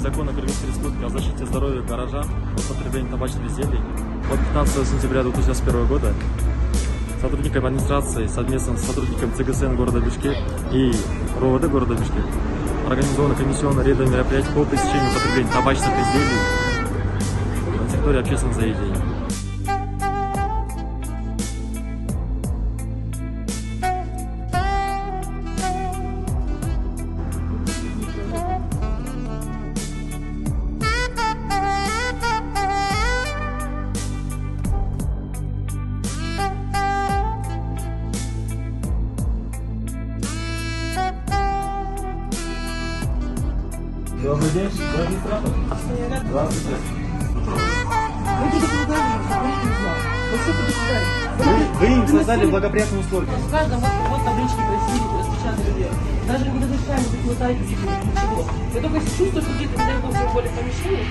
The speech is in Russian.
закона Кыргызской Республики о защите здоровья горожан от потребления табачных изделий от 15 сентября 2021 года сотрудниками администрации совместно с сотрудниками ЦГСН города Бишкек и РОВД города Бишкек организовано комиссионное рейдовое мероприятие по пресечению потребления табачных изделий на территории общественных заведений. Добрый день, администратор. Здравствуйте. Вы им создали благоприятные условия. В каждом вот таблички красивые, распечатали. Даже не разрешаем, вы хватаете себе ничего. Я только чувствую, что где-то в более помещении.